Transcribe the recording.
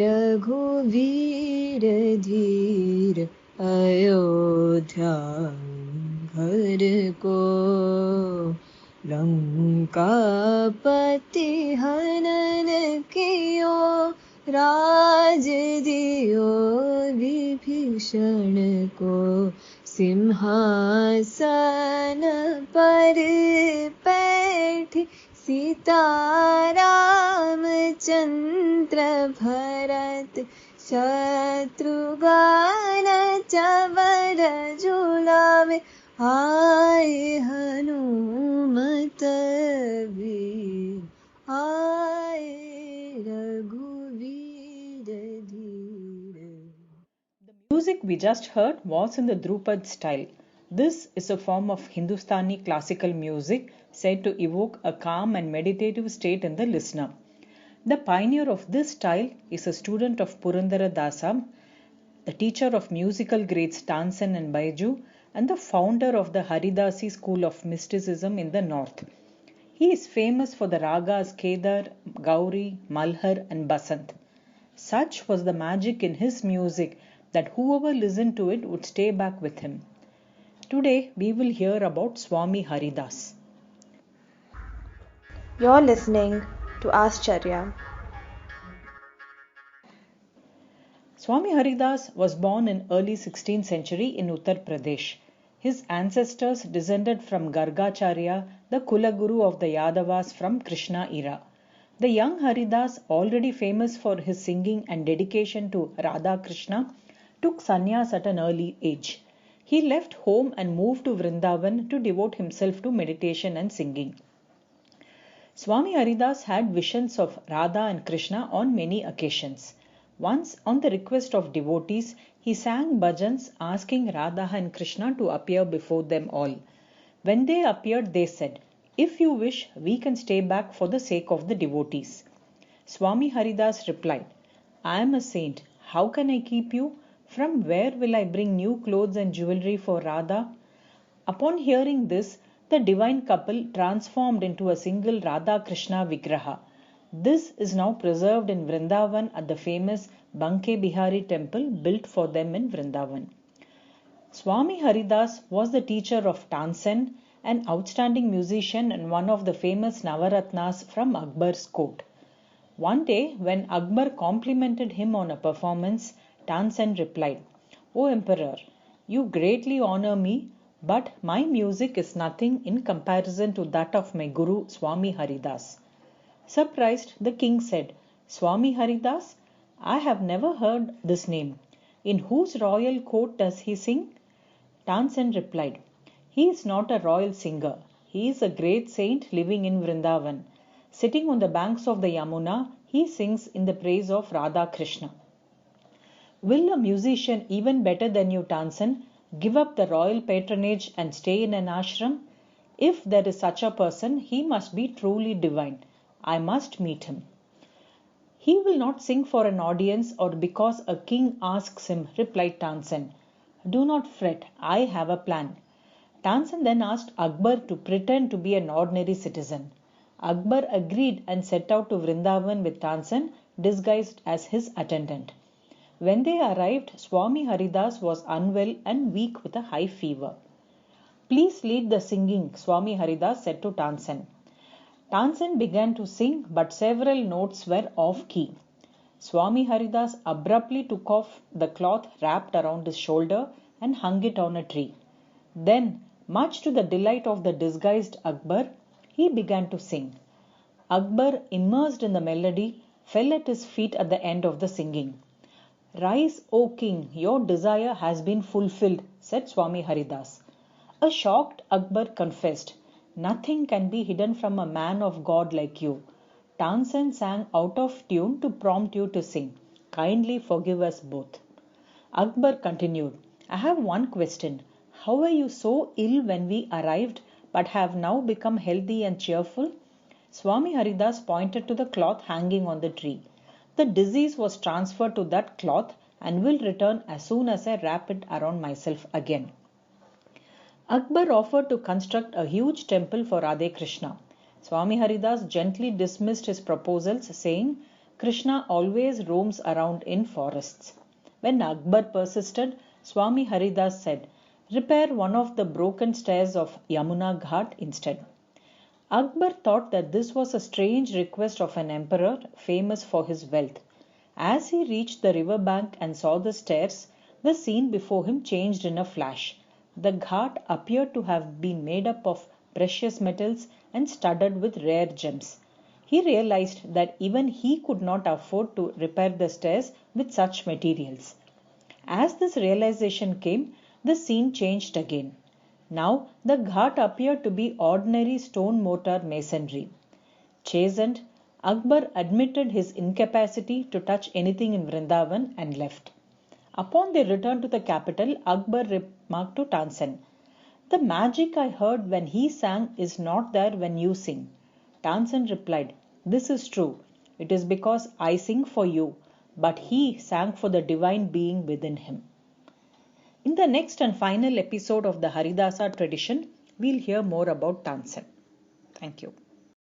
रघुवीर धीर अयोध्या घर को लंकापति हनन कियो राज दियो विभीषण को सिंहासन पर बैठी सीता रामचंद्र भरत शत्रुघ्न चवर झुलावे आए हनुमत वीर आए रघुवीर धीर. The music we just heard was in the Drupad style. This is a form of Hindustani classical music said to evoke a calm and meditative state in the listener. The pioneer of this style is a student of Purandara Dasa, the teacher of musical grades Tansen and Baiju, and the founder of the Haridasi school of mysticism in the north. He is famous for the ragas Kedar, Gauri, Malhar, and Basant. Such was the magic in his music that whoever listened to it would stay back with him. Today we will hear about Swami Haridas. You're listening to Āścarya. Swami Haridas was born in early 16th century in Uttar Pradesh. His ancestors descended from Gargacharya, the Kulaguru of the Yadavas from Krishna era. The young Haridas, already famous for his singing and dedication to Radha Krishna, took sannyas at an early age. He left home and moved to Vrindavan to devote himself to meditation and singing. Swami Haridas had visions of Radha and Krishna on many occasions. Once, on the request of devotees, he sang bhajans asking Radha and Krishna to appear before them all. When they appeared, they said, "If you wish, we can stay back for the sake of the devotees." Swami Haridas replied, "I am a saint. How can I keep you? From where will I bring new clothes and jewelry for Radha?" Upon hearing this, the divine couple transformed into a single Radha Krishna Vigraha. This is now preserved in Vrindavan at the famous Banke Bihari temple built for them in Vrindavan. Swami Haridas was the teacher of Tansen, an outstanding musician and one of the famous Navaratnas from Akbar's court. One day, when Akbar complimented him on a performance, Tansen replied, "O Emperor, you greatly honor me, but my music is nothing in comparison to that of my Guru Swami Haridas." Surprised, the king said, "Swami Haridas? I have never heard this name. In whose royal court does he sing?" Tansen replied, "He is not a royal singer. He is a great saint living in Vrindavan. Sitting on the banks of the Yamuna, he sings in the praise of Radha Krishna." Will a musician even better than you, Tansen, give up the royal patronage and stay in an ashram? If there is such a person, he must be truly divine. I must meet him. "He will not sing for an audience or because a king asks him," replied Tansen. "Do not fret, I have a plan." Tansen then asked Akbar to pretend to be an ordinary citizen. Akbar agreed and set out to Vrindavan with Tansen, disguised as his attendant. When they arrived, Swami Haridas was unwell and weak with a high fever. "Please lead the singing," Swami Haridas said to Tansen. Tansen began to sing, but several notes were off key. Swami Haridas abruptly took off the cloth wrapped around his shoulder and hung it on a tree. Then, much to the delight of the disguised Akbar, he began to sing. Akbar, immersed in the melody, fell at his feet at the end of the singing. "Rise, O king, your desire has been fulfilled," said Swami Haridas. A shocked Akbar confessed, "Nothing can be hidden from a man of God like you." Tansen sang out of tune to prompt you to sing. Kindly forgive us both. Akbar continued, "I have one question. How were you so ill when we arrived, but have now become healthy and cheerful?" Swami Haridas pointed to the cloth hanging on the tree. "The disease was transferred to that cloth and will return as soon as I wrap it around myself again." Akbar offered to construct a huge temple for Radhe Krishna. Swami Haridas gently dismissed his proposals, saying, Krishna always roams around in forests. When Akbar persisted, Swami Haridas said, "Repair one of the broken stairs of Yamuna Ghat instead." Akbar thought that this was a strange request of an emperor famous for his wealth. As he reached the river bank and saw the stairs, the scene before him changed in a flash. The ghat appeared to have been made up of precious metals and studded with rare gems. He realized that even he could not afford to repair the stairs with such materials. As this realization came, the scene changed again. Now the ghat appeared to be ordinary stone mortar masonry. Chastened, Akbar admitted his incapacity to touch anything in Vrindavan and left. Upon their return to the capital, Akbar remarked to Tansen, "The magic I heard when he sang is not there when you sing." Tansen replied, "This is true. It is because I sing for you, but he sang for the divine being within him." In the next and final episode of the Haridasa tradition, we'll hear more about Tansen. Thank you.